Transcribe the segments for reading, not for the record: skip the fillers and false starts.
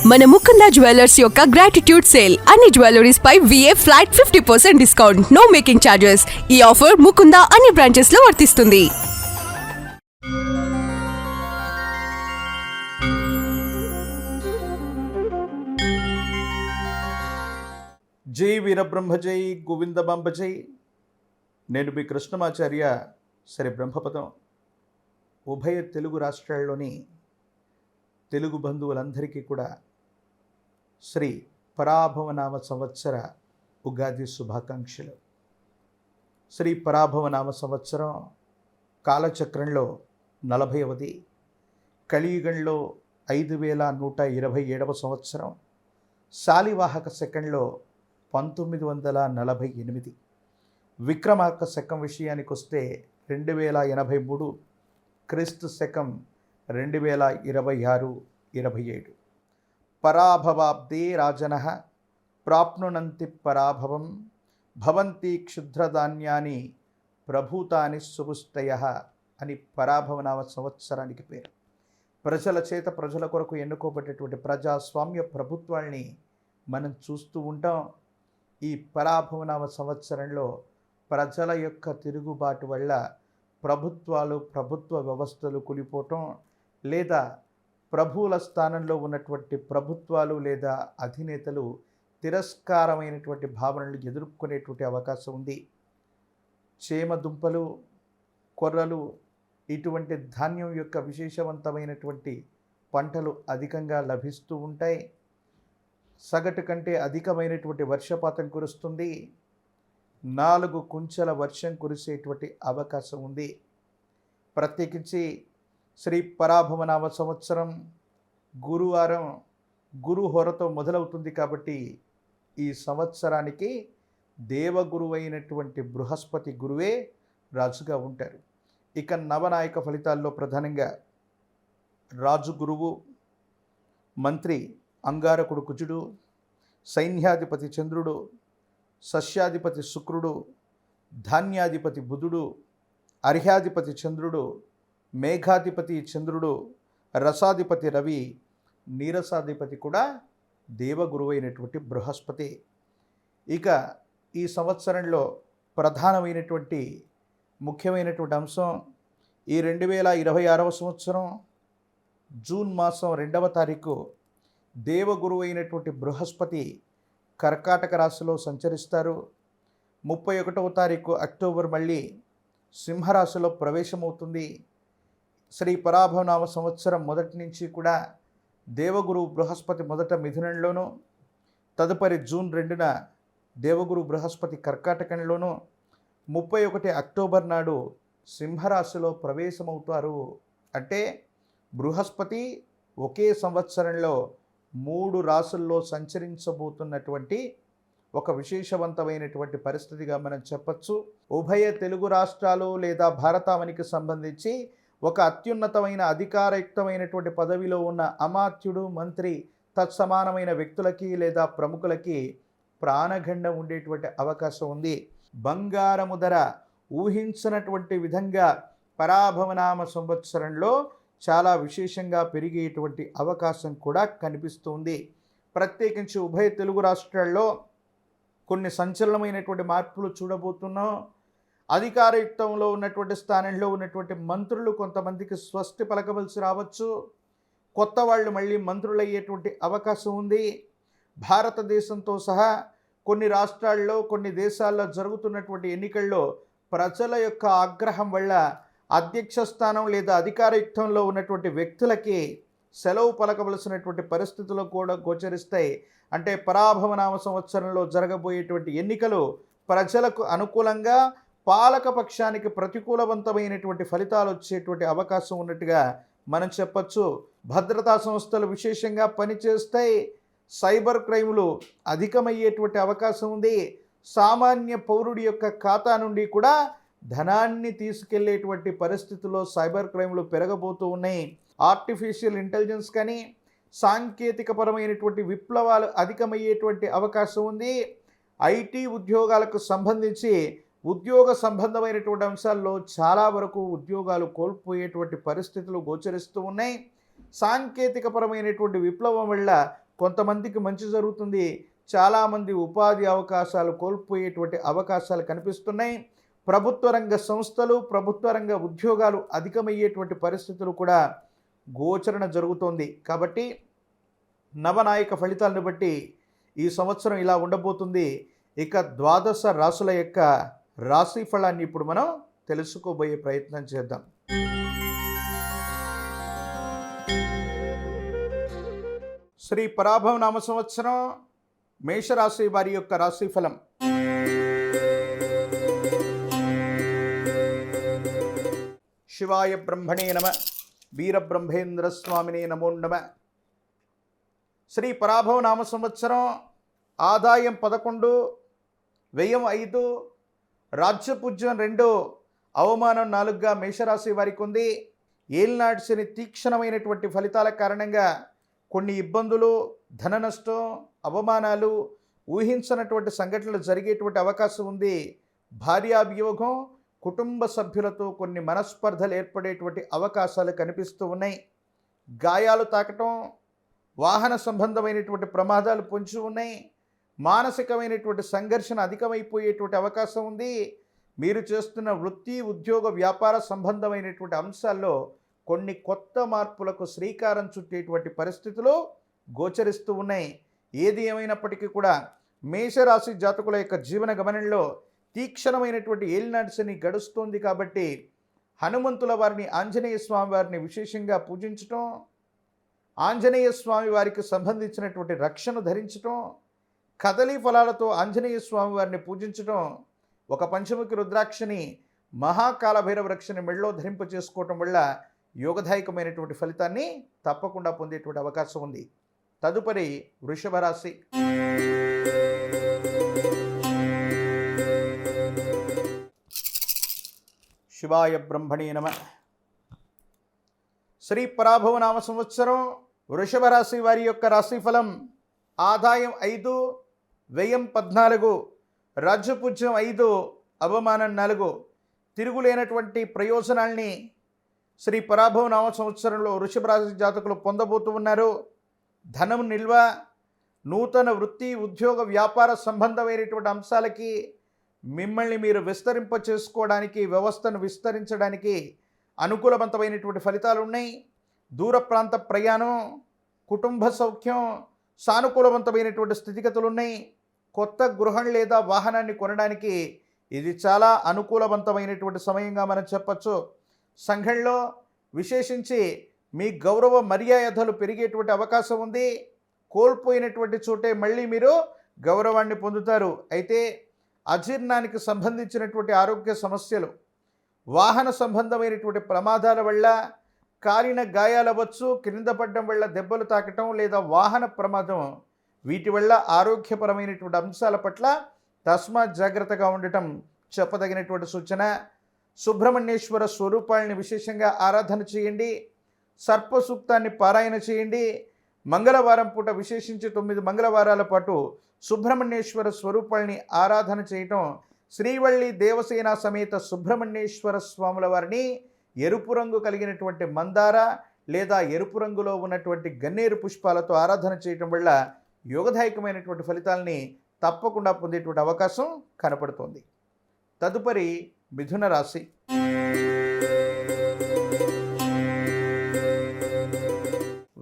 మన ముకుంద జ్యువెలర్స్ యొక్క gratitude sale. అన్ని జ్యువెలరీస్ పై VA flat 50% discount, no making charges. ఈ ఆఫర్ ముకుంద అన్ని బ్రాంచెస్ లో వర్తిస్తుంది. జై వీరబ్రహ్మ జై గోవిందబాంబ జై. నేను మీ కృష్ణమాచార్య శ్రీ బ్రహ్మపదం. ఉభయ తెలుగు రాష్ట్రాల్లోని తెలుగు బంధువులందరికీ కూడా శ్రీ పరాభవనామ సంవత్సర ఉగాది శుభాకాంక్షలు. శ్రీ పరాభవనామ సంవత్సరం కాలచక్రంలో 40వది, కలియుగంలో 5127వ సంవత్సరం, శాలివాహక శకంలో 1948, విక్రమార్క శకం విషయానికి వస్తే 2083, క్రీస్తు శకం 2026-27. పరాభవాబ్దే రాజనః ప్రాప్నునంతి పరాభవం భవంతి క్షుద్రధాన్యాని ప్రభూతాని సుపుష్టయః అని పరాభవనామ సంవత్సరానికి పేరు. ప్రజల చేత ప్రజల కొరకు ఎన్నుకోబడేటువంటి ప్రజాస్వామ్య ప్రభుత్వాల్ని మనం చూస్తూ ఉంటాం. ఈ పరాభవనామ సంవత్సరంలో ప్రజల యొక్క తిరుగుబాటు వల్ల ప్రభుత్వాలు, ప్రభుత్వ వ్యవస్థలు కూలిపోవటం, లేదా ప్రభువుల స్థానంలో ఉన్నటువంటి ప్రభుత్వాలు లేదా అధినేతలు తిరస్కారమైనటువంటి భావనలు ఎదుర్కొనేటువంటి అవకాశం ఉంది. చేమ దుంపలు, కొర్రలు ఇటువంటి ధాన్యం యొక్క విశేషవంతమైనటువంటి పంటలు అధికంగా లభిస్తూ ఉంటాయి. సగటు కంటే అధికమైనటువంటి వర్షపాతం కురుస్తుంది. 4 కుంచెల వర్షం కురిసేటువంటి అవకాశం ఉంది. ప్రత్యేకించి శ్రీ పరాభవనామ సంవత్సరం గురువారం గురుహోరతో మొదలవుతుంది కాబట్టి ఈ సంవత్సరానికి దేవగురువైనటువంటి బృహస్పతి గురువే రాజుగా ఉంటారు. ఇక నవనాయక ఫలితాల్లో ప్రధానంగా రాజు గురువు, మంత్రి అంగారకుడు కుజుడు, సైన్యాధిపతి చంద్రుడు, సస్యాధిపతి శుక్రుడు, ధాన్యాధిపతి బుధుడు, అర్హ్యాధిపతి చంద్రుడు, మేఘాధిపతి చంద్రుడు, రసాధిపతి రవి, నీరసాధిపతి కూడా దేవగురువైనటువంటి బృహస్పతి. ఇక ఈ సంవత్సరంలో ప్రధానమైనటువంటి ముఖ్యమైనటువంటి అంశం ఈ 2026వ సంవత్సరం జూన్ మాసం 2వ తారీఖు దేవగురువైనటువంటి బృహస్పతి కర్కాటక రాశిలో సంచరిస్తారు. 31వ తారీఖు అక్టోబర్ మళ్ళీ సింహరాశిలో ప్రవేశమవుతుంది. శ్రీ పరాభవనామ సంవత్సరం మొదటి నుంచి కూడా దేవగురు బృహస్పతి మొదట మిథునంలోనూ, తదుపరి జూన్ 2న దేవగురు బృహస్పతి కర్కాటకంలోనూ, 31 అక్టోబర్ నాడు సింహరాశిలో ప్రవేశమవుతారు. అంటే బృహస్పతి ఒకే సంవత్సరంలో 3 రాశుల్లో సంచరించబోతున్నటువంటి ఒక విశేషవంతమైనటువంటి పరిస్థితిగా మనం చెప్పచ్చు. ఉభయ తెలుగు రాష్ట్రాలు లేదా భారతావనికి సంబంధించి ఒక అత్యున్నతమైన అధికారయుక్తమైనటువంటి పదవిలో ఉన్న అమాత్యుడు, మంత్రి, తత్సమానమైన వ్యక్తులకి లేదా ప్రముఖులకి ప్రాణగండం ఉండేటువంటి అవకాశం ఉంది. బంగారము ధర ఊహించినటువంటి విధంగా పరాభవనామ సంవత్సరంలో చాలా విశేషంగా పెరిగేటువంటి అవకాశం కూడా కనిపిస్తుంది. ప్రత్యేకించి ఉభయ తెలుగు రాష్ట్రాల్లో కొన్ని సంచలనమైనటువంటి మార్పులు చూడబోతున్నాం. అధికారయుక్తంలో ఉన్నటువంటి స్థానంలో ఉన్నటువంటి మంత్రులు కొంతమందికి స్వస్తి పలకవలసి రావచ్చు. కొత్త వాళ్ళు మళ్ళీ మంత్రులయ్యేటువంటి అవకాశం ఉంది. భారతదేశంతో సహా కొన్ని రాష్ట్రాల్లో, కొన్ని దేశాల్లో జరుగుతున్నటువంటి ఎన్నికల్లో ప్రజల యొక్క ఆగ్రహం వల్ల అధ్యక్ష స్థానం లేదా అధికారయుక్తంలో ఉన్నటువంటి వ్యక్తులకి సెలవు పలకవలసినటువంటి పరిస్థితులు కూడా గోచరిస్తాయి. అంటే పరాభవనామ సంవత్సరంలో జరగబోయేటువంటి ఎన్నికలు ప్రజలకు అనుకూలంగా, పాలక పక్షానికి ప్రతికూలవంతమైనటువంటి ఫలితాలు వచ్చేటువంటి అవకాశం ఉన్నట్టుగా మనం చెప్పచ్చు. భద్రతా సంస్థలు విశేషంగా పనిచేస్తాయి. సైబర్ క్రైములు అధికమయ్యేటువంటి అవకాశం ఉంది. సామాన్య పౌరుడి యొక్క ఖాతా నుండి కూడా ధనాన్ని తీసుకెళ్లేటువంటి పరిస్థితుల్లో సైబర్ క్రైములు పెరగబోతూ ఉన్నాయి. ఆర్టిఫిషియల్ ఇంటెలిజెన్స్ కానీ సాంకేతికపరమైనటువంటి విప్లవాలు అధికమయ్యేటువంటి అవకాశం ఉంది. ఐటీ ఉద్యోగాలకు సంబంధించి ఉద్యోగ సంబంధమైనటువంటి అంశాల్లో చాలా వరకు ఉద్యోగాలు కోల్పోయేటువంటి పరిస్థితులు గోచరిస్తూ ఉన్నాయి. సాంకేతికపరమైనటువంటి విప్లవం వల్ల కొంతమందికి మంచి జరుగుతుంది, చాలామంది ఉపాధి అవకాశాలు కోల్పోయేటువంటి అవకాశాలు కనిపిస్తున్నాయి. ప్రభుత్వ రంగ సంస్థలు, ప్రభుత్వ రంగ ఉద్యోగాలు అధికమయ్యేటువంటి పరిస్థితులు కూడా గోచరణ జరుగుతోంది. కాబట్టి నవనాయక ఫలితాలను బట్టి ఈ సంవత్సరం ఇలా ఉండబోతుంది. ఇక ద్వాదశ రాశుల యొక్క రాశి ఫలాన్ని ఇప్పుడు మనం తెలుసుకోబోయే ప్రయత్నం చేద్దాం. శ్రీ పరాభవ నామ సంవత్సరం మేషరాశి వారి యొక్క రాశి ఫలం. శివాయ బ్రహ్మణే నమ, వీరబ్రహ్మేంద్ర స్వామినే నమో నమ. శ్రీ పరాభవ నామ సంవత్సరం ఆదాయం 11, వ్యయం 5, రాజ్యపూజ్యం 2, అవమానం 4గా మేషరాశి వారికి ఉంది. ఏలినాటి శని తీక్షణమైనటువంటి ఫలితాల కారణంగా కొన్ని ఇబ్బందులు, ధన నష్టం, అవమానాలు, ఊహించనటువంటి సంఘటనలు జరిగేటువంటి అవకాశం ఉంది. భార్యాభియోగం, కుటుంబ సభ్యులతో కొన్ని మనస్పర్ధలు ఏర్పడేటువంటి అవకాశాలు కనిపిస్తూ ఉన్నాయి. గాయాలు తాకటం, వాహన సంబంధమైనటువంటి ప్రమాదాలు పొంచి ఉన్నాయి. మానసికమైనటువంటి సంఘర్షణ అధికమైపోయేటువంటి అవకాశం ఉంది. మీరు చేస్తున్న వృత్తి, ఉద్యోగ, వ్యాపార సంబంధమైనటువంటి అంశాల్లో కొన్ని కొత్త మార్పులకు శ్రీకారం చుట్టేటువంటి పరిస్థితులు గోచరిస్తూ ఉన్నాయి. ఏది ఏమైనప్పటికీ కూడా మేషరాశి జాతకుల యొక్క జీవన గమనంలో తీక్షణమైనటువంటి ఏలినాటి శని గడుస్తోంది. కాబట్టి హనుమంతుల వారిని, ఆంజనేయ స్వామి వారిని విశేషంగా పూజించటం, ఆంజనేయ స్వామి వారికి సంబంధించినటువంటి రక్షను ధరించటం, కదలీ ఫలాలతో ఆంజనేయ స్వామి వారిని పూజించటం, ఒక పంచముఖి రుద్రాక్షని, మహాకాలభైరవ రక్షని మెడలో ధరింప చేసుకోవటం వల్ల యోగదాయకమైనటువంటి ఫలితాన్ని తప్పకుండా పొందేటువంటి అవకాశం ఉంది. తదుపరి వృషభ రాశి. శివాయ బ్రహ్మణే నమ. శ్రీ పరాభవ నామ సంవత్సరం వృషభ రాశి వారి యొక్క రాశి ఫలం. ఆదాయం 5, వ్యయం 14, రాజ్యపూజ్యం 5, అవమానం 4. తిరుగులేనటువంటి ప్రయోజనాల్ని శ్రీ పరాభవ నామ సంవత్సరంలో వృషభ రాశి జాతకులు పొందబోతూ ఉన్నారు. ధనం నిల్వ, నూతన వృత్తి, ఉద్యోగ, వ్యాపార సంబంధమైనటువంటి అంశాలకి మిమ్మల్ని మీరు విస్తరింప చేసుకోవడానికి, వ్యవస్థను విస్తరించడానికి అనుకూలవంతమైనటువంటి ఫలితాలు ఉన్నాయి. దూర ప్రాంత ప్రయాణం, కుటుంబ సౌఖ్యం, సానుకూలవంతమైనటువంటి స్థితిగతులు ఉన్నాయి. కొత్త గృహం లేదా వాహనాన్ని కొనడానికి ఇది చాలా అనుకూలవంతమైనటువంటి సమయంగా మనం చెప్పచ్చు. సంఘంలో విశేషించి మీ గౌరవ మర్యాదలు పెరిగేటువంటి అవకాశం ఉంది. కోల్పోయినటువంటి చోటే మళ్ళీ మీరు గౌరవాన్ని పొందుతారు. అయితే అజీర్ణానికి సంబంధించినటువంటి ఆరోగ్య సమస్యలు, వాహన సంబంధమైనటువంటి ప్రమాదాల వల్ల కాలిన గాయాలవచ్చు, క్రింద పడడం వల్ల దెబ్బలు తాకటం లేదా వాహన ప్రమాదం, వీటి వల్ల ఆరోగ్యపరమైనటువంటి అంశాల పట్ల తస్మాత్ జాగ్రత్తగా ఉండటం చెప్పదగినటువంటి సూచన. సుబ్రహ్మణ్యేశ్వర స్వరూపాలని విశేషంగా ఆరాధన చేయండి. సర్ప సూక్తాన్ని పారాయణ చేయండి. మంగళవారం పూట విశేషించి 9 మంగళవారాల పాటు సుబ్రహ్మణ్యేశ్వర స్వరూపాలని ఆరాధన చేయటం, శ్రీవల్లి దేవసేన సమేత సుబ్రహ్మణ్యేశ్వర స్వాముల వారిని ఎరుపు రంగు కలిగినటువంటి మందార లేదా ఎరుపు రంగులో ఉన్నటువంటి గన్నేరు పుష్పాలతో ఆరాధన చేయటం వల్ల యోగదాయకమైనటువంటి ఫలితాలని తప్పకుండా పొందేటువంటి అవకాశం కనపడుతోంది. తదుపరి మిథున రాశి.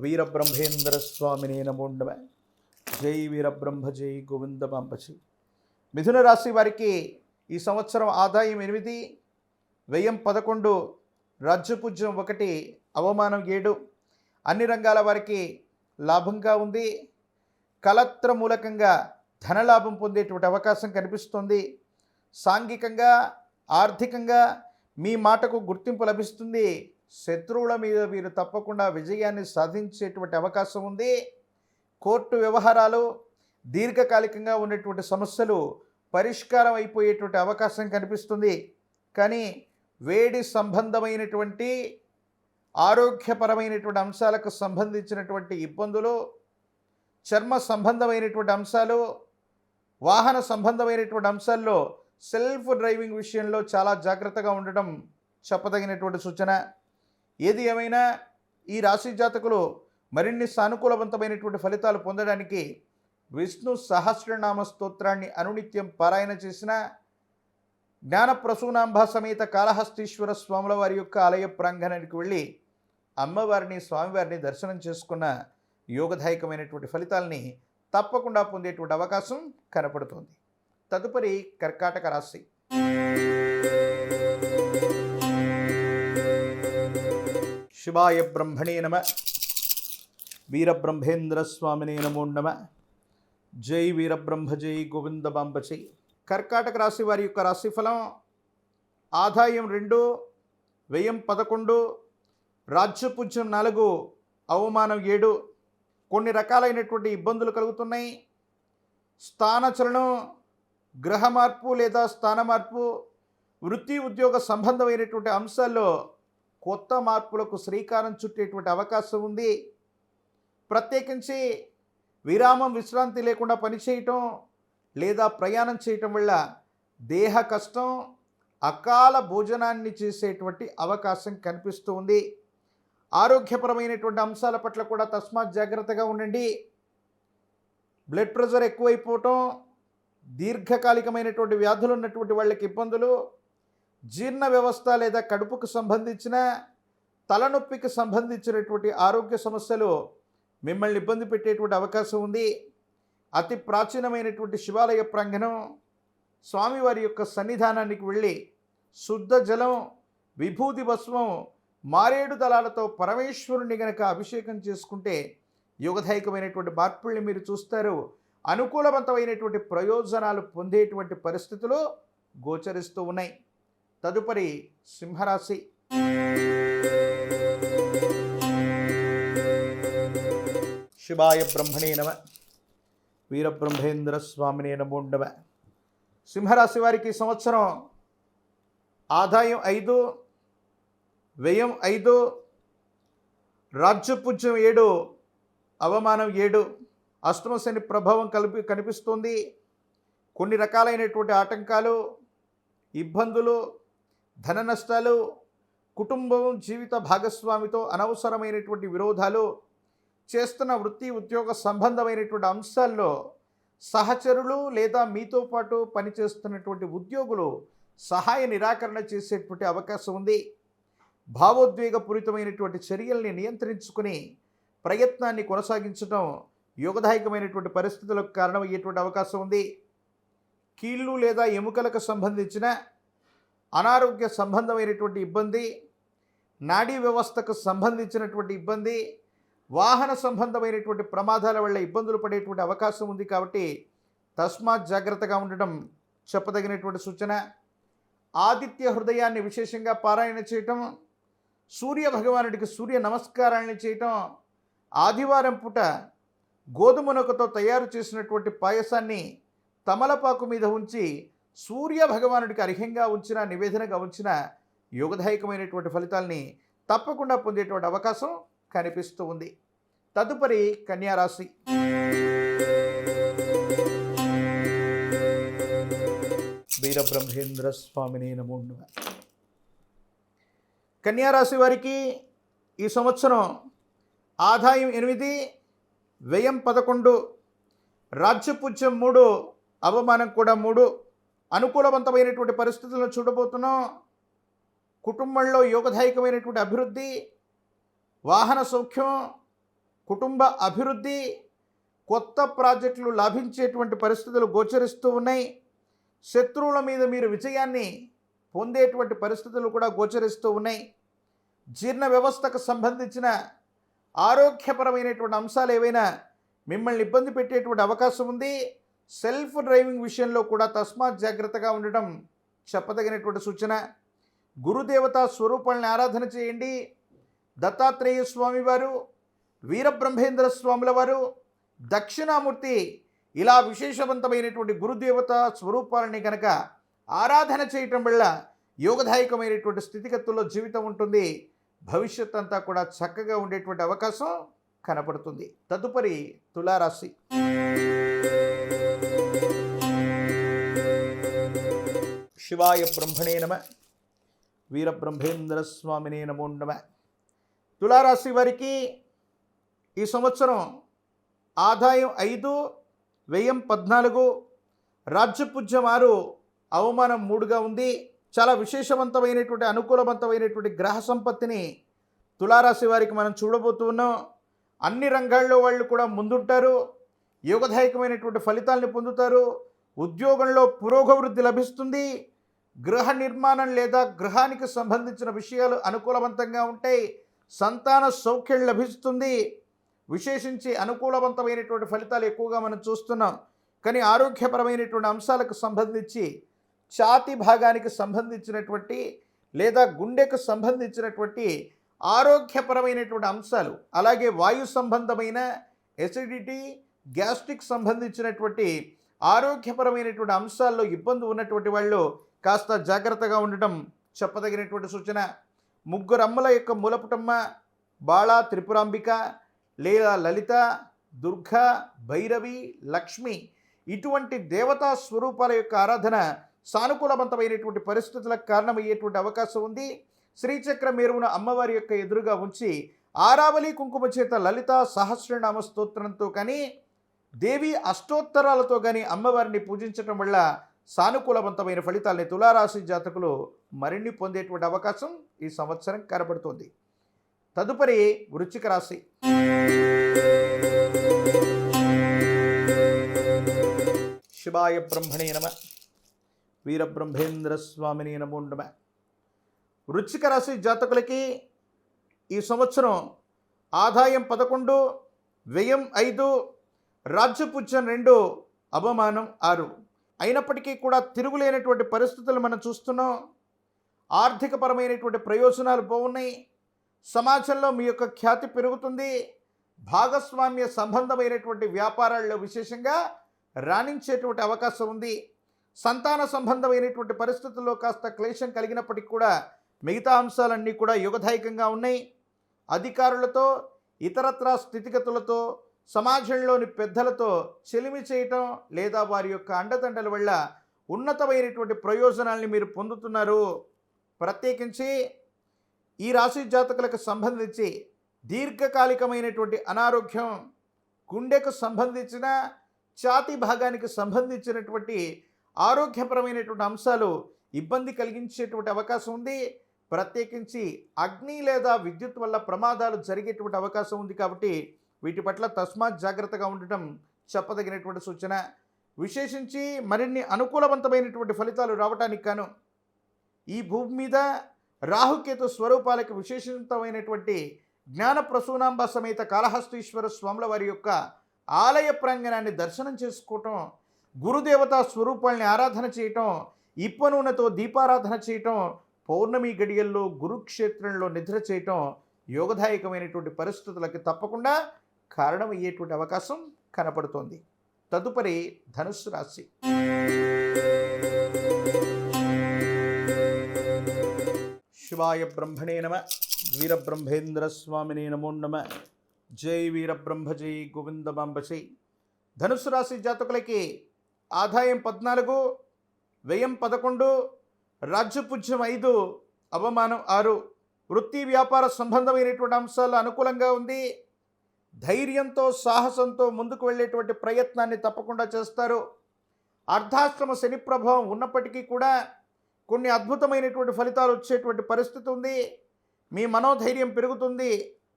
వీరబ్రహ్మేంద్ర స్వామినే నమో నమ. జై వీరబ్రహ్మ, జై గోవింద పాంపచి. మిథున రాశి వారికి ఈ సంవత్సరం ఆదాయం 8, వ్యయం 11, రాజ్యపూజ్యం 1, అవమానం 7. అన్ని రంగాల వారికి లాభంగా ఉంది. కలత్ర మూలకంగా ధనలాభం పొందేటువంటి అవకాశం కనిపిస్తుంది. సాంఘికంగా, ఆర్థికంగా మీ మాటకు గుర్తింపు లభిస్తుంది. శత్రువుల మీద మీరు తప్పకుండా విజయాన్ని సాధించేటువంటి అవకాశం ఉంది. కోర్టు వ్యవహారాలు, దీర్ఘకాలికంగా ఉన్నటువంటి సమస్యలు పరిష్కారం అయిపోయేటువంటి అవకాశం కనిపిస్తుంది. కానీ వేడి సంబంధమైనటువంటి ఆరోగ్యపరమైనటువంటి అంశాలకు సంబంధించినటువంటి ఇబ్బందులు, చర్మ సంబంధమైనటువంటి అంశాలు, వాహన సంబంధమైనటువంటి అంశాల్లో సెల్ఫ్ డ్రైవింగ్ విషయంలో చాలా జాగ్రత్తగా ఉండటం చెప్పదగినటువంటి సూచన. ఏది ఏమైనా ఈ రాశి జాతకులు మరిన్ని సానుకూలవంతమైనటువంటి ఫలితాలు పొందడానికి విష్ణు సహస్రనామ స్తోత్రాన్ని అనునిత్యం పారాయణ చేసిన జ్ఞానప్రసూనాంబ సమేత కాళహస్తీశ్వర స్వాముల వారి యొక్క ఆలయ ప్రాంగణానికి వెళ్ళి అమ్మవారిని స్వామివారిని దర్శనం చేసుకున్న యోగదాయకమైనటువంటి ఫలితాలని తప్పకుండా పొందేటువంటి అవకాశం కనపడుతుంది. తదుపరి కర్కాటక రాశి. శివాయ బ్రహ్మణే నమ. వీరబ్రహ్మేంద్ర స్వామినే నమో నమ. జై వీరబ్రహ్మ జై గోవిందబాంబ జై. కర్కాటక రాశి వారి యొక్క రాశిఫలం: ఆదాయం 2, వ్యయం 11, రాజ్యపూజ్యం 4, అవమానం 7. కొన్ని రకాలైనటువంటి ఇబ్బందులు కలుగుతున్నాయి. స్థానచలనం, గ్రహ మార్పు లేదా స్థాన మార్పు, వృత్తి ఉద్యోగ సంబంధమైనటువంటి అంశాల్లో కొత్త మార్పులకు శ్రీకారం చుట్టేటువంటి అవకాశం ఉంది. ప్రత్యేకించి విరామం విశ్రాంతి లేకుండా పనిచేయటం లేదా ప్రయాణం చేయటం వల్ల దేహ కష్టం, అకాల భోజనాన్ని చేసేటువంటి అవకాశం కనిపిస్తూ ఉంది. ఆరోగ్యపరమైనటువంటి అంశాల పట్ల కూడా తస్మాత్ జాగ్రత్తగా ఉండండి. బ్లడ్ ప్రెషర్ ఎక్కువైపోవటం, దీర్ఘకాలికమైనటువంటి వ్యాధులు ఉన్నటువంటి వాళ్ళకి ఇబ్బందులు, జీర్ణ వ్యవస్థ లేదా కడుపుకు సంబంధించిన, తలనొప్పికి సంబంధించినటువంటి ఆరోగ్య సమస్యలు మిమ్మల్ని ఇబ్బంది పెట్టేటువంటి అవకాశం ఉంది. అతి ప్రాచీనమైనటువంటి శివాలయ ప్రాంగణం, స్వామివారి యొక్క సన్నిధానానికి వెళ్ళి శుద్ధ జలం, విభూతి భస్మం, మారేడు దళాలతో పరమేశ్వరుని గనక అభిషేకం చేసుకుంటే యోగదాయకమైనటువంటి మార్పుల్ని మీరు చూస్తారు. అనుకూలవంతమైనటువంటి ప్రయోజనాలు పొందేటువంటి పరిస్థితులు గోచరిస్తూ ఉన్నాయి. తదుపరి సింహరాశి. శివాయ బ్రహ్మణే నమ. వీరబ్రహ్మేంద్ర స్వామినే నమో నమ. సింహరాశి వారికి సంవత్సరం ఆదాయం 5, వ్యయం 5, రాజ్యపూజ్యం 7, అవమానం 7. అష్టమ శని ప్రభావం కనిపిస్తుంది. కొన్ని రకాలైనటువంటి ఆటంకాలు, ఇబ్బందులు, ధన నష్టాలు, కుటుంబం, జీవిత భాగస్వామితో అనవసరమైనటువంటి విరోధాలు, చేస్తున్న వృత్తి ఉద్యోగ సంబంధమైనటువంటి అంశాల్లో సహచరులు లేదా మీతో పాటు పనిచేస్తున్నటువంటి ఉద్యోగులు సహాయ నిరాకరణ చేసేటువంటి అవకాశం ఉంది. భావోద్వేగపూరితమైనటువంటి చర్యల్ని నియంత్రించుకుని ప్రయత్నాన్ని కొనసాగించడం యోగదాయకమైనటువంటి పరిస్థితులకు కారణమయ్యేటువంటి అవకాశం ఉంది. కీళ్ళు లేదా ఎముకలకు సంబంధించిన అనారోగ్య సంబంధమైనటువంటి ఇబ్బంది, నాడీ వ్యవస్థకు సంబంధించినటువంటి ఇబ్బంది, వాహన సంబంధమైనటువంటి ప్రమాదాల వల్ల ఇబ్బందులు పడేటువంటి అవకాశం ఉంది. కాబట్టి తస్మాత్ జాగ్రత్తగా ఉండడం చెప్పదగినటువంటి సూచన. ఆదిత్య హృదయాన్ని విశేషంగా పారాయణ చేయటం, సూర్య భగవానుడికి సూర్య నమస్కారాన్ని చేయటం, ఆదివారం పూట గోధుమ నూకతో తయారు చేసినటువంటి పాయసాన్ని తమలపాకు మీద ఉంచి సూర్య భగవానుడికి అర్ఘ్యంగా ఉంచిన, నివేదనగా ఉంచిన యోగదాయకమైనటువంటి ఫలితాల్ని తప్పకుండా పొందేటువంటి అవకాశం కనిపిస్తూ ఉంది. తదుపరి కన్యారాశి. వీరబ్రహ్మేంద్ర స్వామినే నమో నమ. కన్యారాశి వారికి ఈ సంవత్సరం ఆదాయం 8, వ్యయం 11, రాజ్యపూజ్యం 3, అవమానం కూడా 3. అనుకూలవంతమైనటువంటి పరిస్థితులను చూడబోతున్నాం. కుటుంబంలో యోగదాయకమైనటువంటి అభివృద్ధి, వాహన సౌఖ్యం, కుటుంబ అభివృద్ధి, కొత్త ప్రాజెక్టులు లాభించేటువంటి పరిస్థితులు గోచరిస్తూ ఉన్నాయి. శత్రువుల మీద మీరు విజయాన్ని పొందేటువంటి పరిస్థితులు కూడా గోచరిస్తూ ఉన్నాయి. జీర్ణ వ్యవస్థకు సంబంధించిన ఆరోగ్యపరమైనటువంటి అంశాలు ఏవైనా మిమ్మల్ని ఇబ్బంది పెట్టేటువంటి అవకాశం ఉంది. సెల్ఫ్ డ్రైవింగ్ విషయంలో కూడా తస్మాత్ జాగ్రత్తగా ఉండడం చెప్పదగినటువంటి సూచన. గురుదేవతా స్వరూపాలను ఆరాధన చేయండి. దత్తాత్రేయ స్వామివారు, వీరబ్రహ్మేంద్ర స్వాముల వారు, దక్షిణామూర్తి, ఇలా విశేషవంతమైనటువంటి గురుదేవత స్వరూపాలని కనుక ఆరాధన చేయటం వల్ల యోగదాయకమైనటువంటి స్థితిగతుల్లో జీవితం ఉంటుంది. భవిష్యత్ అంతా కూడా చక్కగా ఉండేటువంటి అవకాశం కనపడుతుంది. తదుపరి తులారాశి. శివాయ బ్రహ్మణే నమ. వీరబ్రహ్మేంద్ర స్వామినే నమో నమ. తులారాశి వారికి ఈ సంవత్సరం ఆదాయం 5, వ్యయం 14, రాజ్యపూజ్యం 6, అవమానం 3గా ఉంది. చాలా విశేషవంతమైనటువంటి అనుకూలవంతమైనటువంటి గ్రహ సంపత్తిని తులారాశి వారికి మనం చూడబోతూ ఉన్నాం. అన్ని రంగాల్లో వాళ్ళు కూడా ముందుంటారు, యోగదాయకమైనటువంటి ఫలితాలను పొందుతారు, ఉద్యోగంలో పురోగవృద్ధి లభిస్తుంది, గృహ నిర్మాణం లేదా గృహానికి సంబంధించిన విషయాలు అనుకూలవంతంగా ఉంటాయి, సంతాన సౌఖ్యం లభిస్తుంది. విశేషించి అనుకూలవంతమైనటువంటి ఫలితాలు ఎక్కువగా మనం చూస్తున్నాం. కానీ ఆరోగ్యపరమైనటువంటి అంశాలకు సంబంధించి ఛాతీ భాగానికి సంబంధించినటువంటి లేదా గుండెకు సంబంధించినటువంటి ఆరోగ్యపరమైనటువంటి అంశాలు, అలాగే వాయు సంబంధమైన ఎసిడిటీ, గ్యాస్ట్రిక్ సంబంధించినటువంటి ఆరోగ్యపరమైనటువంటి అంశాల్లో ఇబ్బంది ఉన్నటువంటి వాళ్ళు కాస్త జాగ్రత్తగా ఉండటం చెప్పదగినటువంటి సూచన. ముగ్గురు అమ్మల యొక్క మూలపుటమ్మ బాళ, త్రిపురాంబిక లేదా లలిత, దుర్గ, భైరవి, లక్ష్మి ఇటువంటి దేవతా స్వరూపాల యొక్క ఆరాధన సానుకూలవంతమైనటువంటి పరిస్థితులకు కారణమయ్యేటువంటి అవకాశం ఉంది. శ్రీచక్ర మేరువున అమ్మవారి యొక్క ఎదురుగా ఉంచి ఆరావళి కుంకుమ చేత లలిత సహస్రనామ స్తోత్రంతో కానీ దేవి అష్టోత్తరాలతో కానీ అమ్మవారిని పూజించడం వల్ల సానుకూలవంతమైన ఫలితాలని తులారాశి జాతకులు మరిన్ని పొందేటువంటి అవకాశం ఈ సంవత్సరం కనబడుతోంది. తదుపరి వృశ్చిక రాశి. శివాయ బ్రహ్మణే నమ, వీరబ్రహ్మేంద్ర స్వామిని నమో నమ. వృశ్చిక రాశి జాతకులకి ఈ సంవత్సరం ఆదాయం 11, వ్యయం 5, రాజ్యపూజ్యం 2, అవమానం 6. అయినప్పటికీ కూడా తిరుగులేనటువంటి పరిస్థితులు మనం చూస్తున్నాం. ఆర్థికపరమైనటువంటి ప్రయోజనాలు బాగున్నాయి, సమాజంలో మీ యొక్క ఖ్యాతి పెరుగుతుంది, భాగస్వామ్య సంబంధమైనటువంటి వ్యాపారాల్లో విశేషంగా రాణించేటువంటి అవకాశం ఉంది. సంతాన సంబంధమైనటువంటి పరిస్థితుల్లో కాస్త క్లేశం కలిగినప్పటికీ కూడా మిగతా అంశాలన్నీ కూడా యుగదాయకంగా ఉన్నాయి. అధికారులతో, ఇతరత్రా స్థితిగతులతో, సమాజంలోని పెద్దలతో చెలిమి చేయటం లేదా వారి యొక్క అండదండల వల్ల ఉన్నతమైనటువంటి ప్రయోజనాల్ని మీరు పొందుతున్నారు. ప్రత్యేకించి ఈ రాశి జాతకులకు సంబంధించి దీర్ఘకాలికమైనటువంటి అనారోగ్యం, గుండెకు సంబంధించిన ఛాతీ భాగానికి సంబంధించినటువంటి ఆరోగ్యపరమైనటువంటి అంశాలు ఇబ్బంది కలిగించేటువంటి అవకాశం ఉంది. ప్రత్యేకించి అగ్ని లేదా విద్యుత్ వల్ల ప్రమాదాలు జరిగేటువంటి అవకాశం ఉంది. కాబట్టి వీటి పట్ల తస్మాత్ జాగ్రత్తగా ఉండటం చెప్పదగినటువంటి సూచన. విశేషించి మరిన్ని అనుకూలవంతమైనటువంటి ఫలితాలు రావటానికి గాను ఈ భూమి మీద రాహుకేతు స్వరూపాలకు విశేషవంతమైనటువంటి జ్ఞాన ప్రసూనాంబ సమేత కాళహస్తీశ్వర స్వాముల వారి యొక్క ఆలయ ప్రాంగణాన్ని దర్శనం చేసుకోవటం, గురుదేవతా స్వరూపాలని ఆరాధన చేయటం, ఇప్ప నూనెతో దీపారాధన చేయటం, పౌర్ణమి గడియల్లో గురుక్షేత్రంలో నిద్ర చేయటం యోగదాయకమైనటువంటి పరిస్థితులకి తప్పకుండా కారణమయ్యేటువంటి అవకాశం కనపడుతోంది. తదుపరి ధనుస్సు రాశి. శివాయ బ్రహ్మణే నమ, వీరబ్రహ్మేంద్ర స్వామినే నమో నమ. జై వీరబ్రహ్మ, జై గోవిందమాంబజై. ధనుస్సు రాశి జాతకులకి ఆదాయం 14, వ్యయం 11, రాజ్యపూజ్యం 5, అవమానం 6. వృత్తి వ్యాపార సంబంధమైనటువంటి అంశాలు అనుకూలంగా ఉంది. ధైర్యంతో, సాహసంతో ముందుకు వెళ్ళేటువంటి ప్రయత్నాన్ని తప్పకుండా చేస్తారు. అర్ధాశ్రమ శని ప్రభావం ఉన్నప్పటికీ కూడా కొన్ని అద్భుతమైనటువంటి ఫలితాలు వచ్చేటువంటి పరిస్థితి ఉంది. మీ మనోధైర్యం పెరుగుతుంది.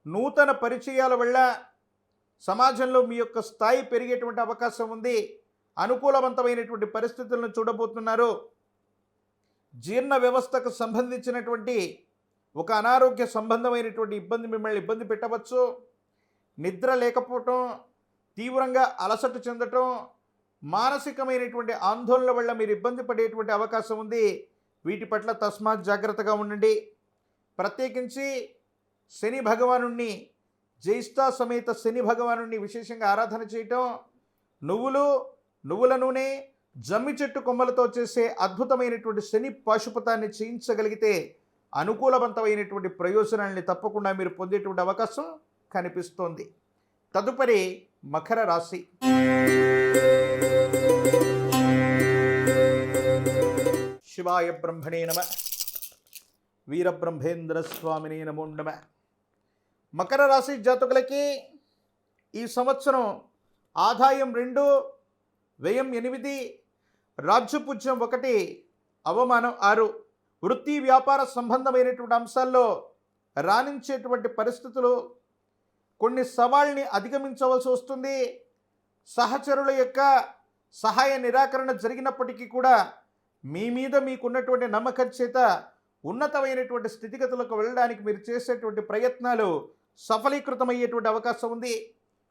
నూతన పరిచయాల వల్ల సమాజంలో మీ యొక్క స్థాయి పెరిగేటువంటి అవకాశం ఉంది. అనుకూలవంతమైనటువంటి పరిస్థితులను చూడబోతున్నారు. జీర్ణ వ్యవస్థకు సంబంధించినటువంటి ఒక అనారోగ్య సంబంధమైనటువంటి ఇబ్బంది మిమ్మల్ని ఇబ్బంది పెట్టవచ్చు. నిద్ర లేకపోవటం, తీవ్రంగా అలసట చెందటం, మానసికమైనటువంటి ఆందోళన వల్ల మీరు ఇబ్బంది పడేటువంటి అవకాశం ఉంది. వీటి పట్ల తస్మాత్ జాగ్రత్తగా ఉండండి. ప్రత్యేకించి శని భగవాను, జ్యేష్ఠ సమేత శని భగవాను విశేషంగా ఆరాధన చేయటం, నువ్వుల నూనె, జమ్మి చెట్టు కొమ్మలతో చేసే అద్భుతమైనటువంటి శని పాశుపతాన్ని చేయించగలిగితే అనుకూలవంతమైనటువంటి ప్రయోజనాల్ని తప్పకుండా మీరు పొందేటువంటి అవకాశం కనిపిస్తోంది. తదుపరి మకర రాశి. శివాయ బ్రహ్మణే నమ, వీరబ్రహ్మేంద్ర స్వామిని నమో నమ. మకర రాశి జాతకులకి ఈ సంవత్సరం ఆదాయం 2, వ్యయం 8, రాజ్యపుజ్యం 1, అవమానం 6. వృత్తి వ్యాపార సంబంధమైనటువంటి అంశాల్లో రాణించేటువంటి పరిస్థితులు, కొన్ని సవాళ్ళని అధిగమించవలసి వస్తుంది. సహచరుల యొక్క సహాయ నిరాకరణ జరిగినప్పటికీ కూడా మీ మీద మీకున్నటువంటి నమ్మకం చేత ఉన్నతమైనటువంటి స్థితిగతులకు వెళ్ళడానికి మీరు చేసేటువంటి ప్రయత్నాలు సఫలీకృతమయ్యేటువంటి అవకాశం ఉంది.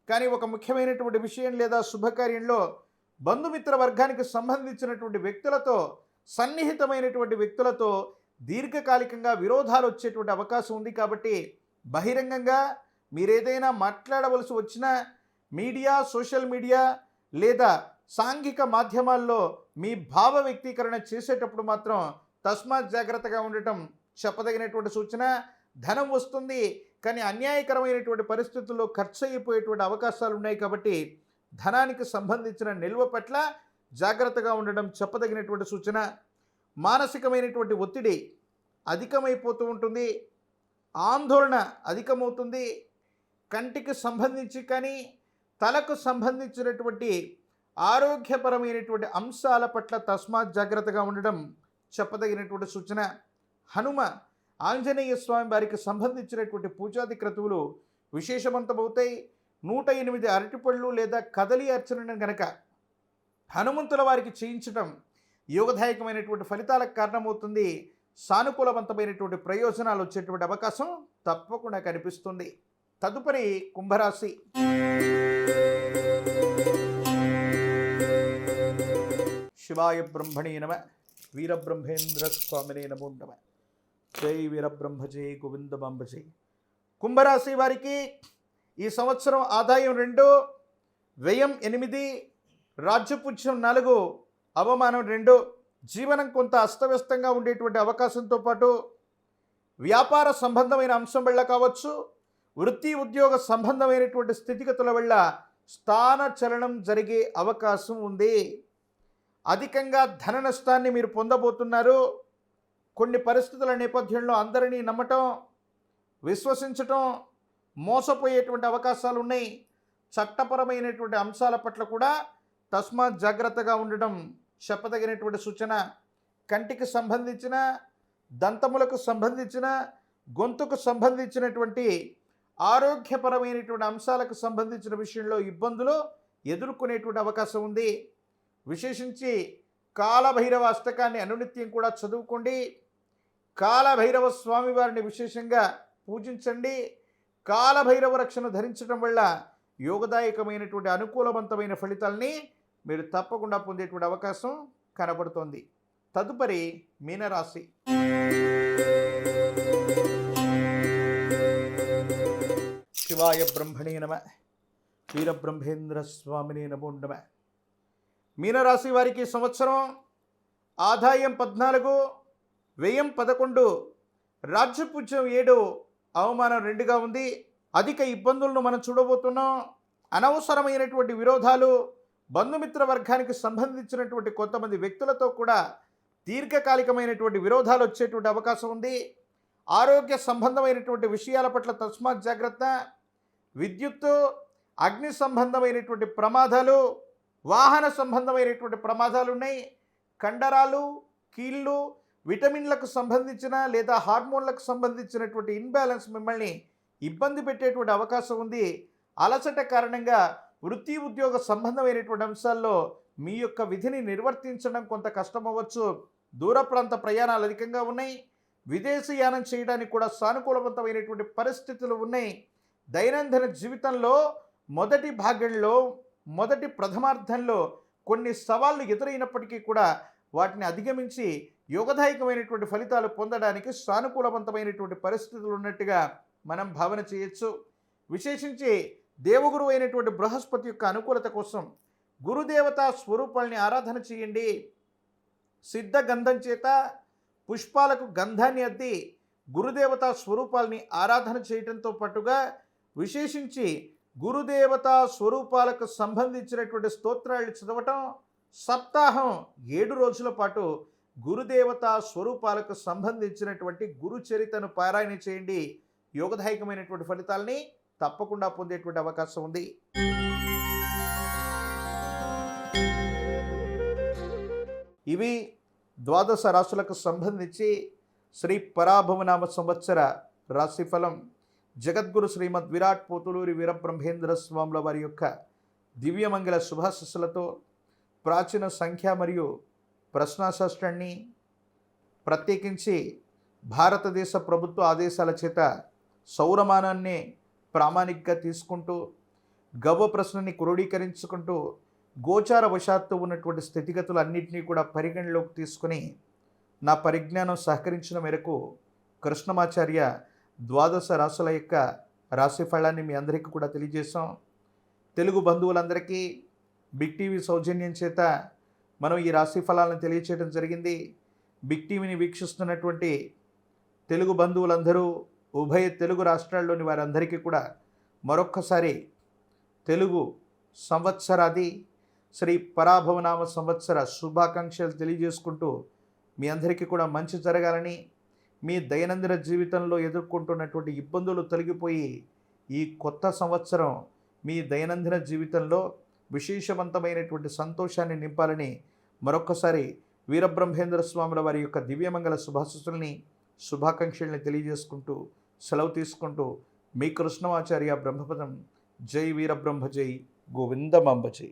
కానీ ఒక ముఖ్యమైనటువంటి విషయం లేదా శుభకార్యంలో బంధుమిత్ర వర్గానికి సంబంధించినటువంటి వ్యక్తులతో, సన్నిహితమైనటువంటి వ్యక్తులతో దీర్ఘకాలికంగా విరోధాలు వచ్చేటువంటి అవకాశం ఉంది. కాబట్టి బహిరంగంగా మీరేదైనా మాట్లాడవలసి వచ్చినా మీడియా, సోషల్ మీడియా లేదా సాంఘిక మాధ్యమాల్లో మీ భావ వ్యక్తీకరణ చేసేటప్పుడు మాత్రం తస్మాత్ జాగ్రత్తగా ఉండటం చెప్పదగినటువంటి సూచన. ధనం వస్తుంది, కానీ అన్యాయకరమైనటువంటి పరిస్థితుల్లో ఖర్చు అయిపోయేటువంటి అవకాశాలు ఉన్నాయి. కాబట్టి ధనానికి సంబంధించిన నిల్వ పట్ల జాగ్రత్తగా ఉండడం చెప్పదగినటువంటి సూచన. మానసికమైనటువంటి ఒత్తిడి అధికమైపోతూ ఉంటుంది, ఆందోళన అధికమవుతుంది. కంటికి సంబంధించి కానీ తలకు సంబంధించినటువంటి ఆరోగ్యపరమైనటువంటి అంశాల పట్ల తస్మాత్ జాగ్రత్తగా ఉండడం చెప్పదగినటువంటి సూచన. హనుమ ఆంజనేయ స్వామి వారికి సంబంధించినటువంటి పూజాది క్రతువులు విశేషవంతమవుతాయి. 108 అరటిపళ్ళు లేదా కదలి అర్చనను గనక హనుమంతుల వారికి చేయించడం యోగదాయకమైనటువంటి ఫలితాలకు కారణమవుతుంది. సానుకూలవంతమైనటువంటి ప్రయోజనాలు వచ్చేటువంటి అవకాశం తప్పకుండా కనిపిస్తుంది. తదుపరి కుంభరాశి. శివాయ బ్రహ్మణే నమ. వీరబ్రహ్మేంద్ర స్వామినే నమో నమ. జై వీరబ్రహ్మ జై గోవిందమాంబ జై. కుంభరాశి వారికి ఈ సంవత్సరం ఆదాయం 2, వ్యయం 8, రాజ్యపుజ్యం 4, అవమానం 2. జీవనం కొంత అస్తవ్యస్తంగా ఉండేటువంటి అవకాశంతో పాటు వ్యాపార సంబంధమైన అంశం వల్ల కావచ్చు, వృత్తి ఉద్యోగ సంబంధమైనటువంటి స్థితిగతుల వల్ల స్థాన చలనం జరిగే అవకాశం ఉంది. అధికంగా ధన నష్టాన్ని మీరు పొందబోతున్నారు. కొన్ని పరిస్థితుల నేపథ్యంలో అందరినీ నమ్మటం, విశ్వసించటం, మోసపోయేటువంటి అవకాశాలు ఉన్నాయి. చట్టపరమైనటువంటి అంశాల పట్ల కూడా తస్మాత్ జాగ్రత్తగా ఉండడం చెప్పదగినటువంటి సూచన. కంటికి సంబంధించిన, దంతములకు సంబంధించిన, గొంతుకు సంబంధించినటువంటి ఆరోగ్యపరమైనటువంటి అంశాలకు సంబంధించిన విషయంలో ఇబ్బందులు ఎదుర్కొనేటువంటి అవకాశం ఉంది. విశేషించి కాలభైరవ అష్టకాన్ని అనునిత్యం కూడా చదువుకోండి. కాలభైరవ స్వామి వారిని విశేషంగా పూజించండి. కాలభైరవ రక్షణ ధరించడం వల్ల యోగదాయకమైనటువంటి అనుకూలవంతమైన ఫలితాలని మీరు తప్పకుండా పొందేటువంటి అవకాశం కనబడుతోంది. తదుపరి మీనరాశి. శివాయ బ్రహ్మణే నమ. వీరబ్రహ్మేంద్ర స్వామినే నమో నమ. మీనరాశి వారికి సంవత్సరం ఆదాయం 14, వ్యయం 11, రాజ్యపుజ్యం 7, అవమానం 2గా ఉంది. అధిక ఇబ్బందులను మనం చూడబోతున్నాం. అనవసరమైనటువంటి విరోధాలు, బంధుమిత్ర వర్గానికి సంబంధించినటువంటి కొంతమంది వ్యక్తులతో కూడా దీర్ఘకాలికమైనటువంటి విరోధాలు వచ్చేటువంటి అవకాశం ఉంది. ఆరోగ్య సంబంధమైనటువంటి విషయాల పట్ల తస్మాత్ జాగ్రత్త. విద్యుత్తు, అగ్ని సంబంధమైనటువంటి ప్రమాదాలు, వాహన సంబంధమైనటువంటి ప్రమాదాలు ఉన్నాయి. కండరాలు, కీళ్ళు, విటమిన్లకు సంబంధించిన లేదా హార్మోన్లకు సంబంధించినటువంటి ఇన్బ్యాలెన్స్ మిమ్మల్ని ఇబ్బంది పెట్టేటువంటి అవకాశం ఉంది. అలసట కారణంగా వృత్తి ఉద్యోగ సంబంధమైనటువంటి అంశాల్లో మీ యొక్క విధిని నిర్వర్తించడం కొంత కష్టమవ్వచ్చు. దూర ప్రాంత ప్రయాణాలు అధికంగా ఉన్నాయి. విదేశీయానం చేయడానికి కూడా సానుకూలవంతమైనటువంటి పరిస్థితులు ఉన్నాయి. దైనందిన జీవితంలో మొదటి భాగంలో, మొదటి ప్రథమార్థంలో కొన్ని సవాళ్లు ఎదురైనప్పటికీ కూడా వాటిని అధిగమించి యోగదాయకమైనటువంటి ఫలితాలు పొందడానికి సానుకూలవంతమైనటువంటి పరిస్థితులు ఉన్నట్టుగా మనం భావన చేయొచ్చు. విశేషించి దేవగురు అయినటువంటి బృహస్పతి యొక్క అనుకూలత కోసం గురుదేవతా స్వరూపాలని ఆరాధన చేయండి. సిద్ధ గంధం చేత పుష్పాలకు గంధాన్ని అద్ది గురుదేవతా స్వరూపాలని ఆరాధన చేయడంతో పాటుగా విశేషించి గురుదేవతా స్వరూపాలకు సంబంధించినటువంటి స్తోత్రాలు చదవటం, సప్తాహం 7 రోజుల పాటు గురుదేవతా స్వరూపాలకు సంబంధించినటువంటి గురు చరిత్రను పారాయణ చేయండి. యోగదాయకమైనటువంటి ఫలితాలని తప్పకుండా పొందేటువంటి అవకాశం ఉంది. ఇవి ద్వాదశ రాశులకు సంబంధించి శ్రీ పరాభవనామ సంవత్సర రాశిఫలం. జగద్గురు శ్రీమద్ విరాట్ పోతులూరి వీరబ్రహ్మేంద్ర స్వాముల వారి యొక్క దివ్యమంగళ శుభాశస్సులతో ప్రాచీన సంఖ్య మరియు ప్రశ్నాశాస్త్రాన్ని, ప్రత్యేకించి భారతదేశ ప్రభుత్వ ఆదేశాల చేత సౌరమానాన్ని ప్రామాణికంగా తీసుకుంటూ గవ్వ ప్రశ్నని క్రోడీకరించుకుంటూ గోచార వశాత్తు ఉన్నటువంటి స్థితిగతులు అన్నింటినీ కూడా పరిగణలోకి తీసుకుని నా పరిజ్ఞానం సహకరించిన మేరకు కృష్ణమాచార్య ద్వాదశ రాశుల యొక్క రాశిఫలాన్ని మీ అందరికీ కూడా తెలియజేశాం. తెలుగు బంధువులందరికీ బిగ్ టీవీ సౌజన్యం చేత మనం ఈ రాశిఫలాలను తెలియచేయడం జరిగింది. బిగ్ టీవీని వీక్షిస్తున్నటువంటి తెలుగు బంధువులందరూ, ఉభయ తెలుగు రాష్ట్రాల్లోని వారందరికీ కూడా మరొక్కసారి తెలుగు సంవత్సరాది శ్రీ పరాభవనామ సంవత్సర శుభాకాంక్షలు తెలియజేసుకుంటూ మీ అందరికీ కూడా మంచి జరగాలని, మీ దైనందిన జీవితంలో ఎదుర్కొంటున్నటువంటి ఇబ్బందులు తొలగిపోయి ఈ కొత్త సంవత్సరం మీ దైనందిన జీవితంలో విశేషవంతమైనటువంటి సంతోషాన్ని నింపాలని మరొక్కసారి వీరబ్రహ్మేంద్ర స్వాముల వారి యొక్క దివ్యమంగళ శుభాశస్సుల్ని, శుభాకాంక్షల్ని తెలియజేసుకుంటూ సెలవు తీసుకుంటూ మీ కృష్ణమాచార్య బ్రహ్మపదం. జై వీరబ్రహ్మ జై, గోవిందమాంబ జై.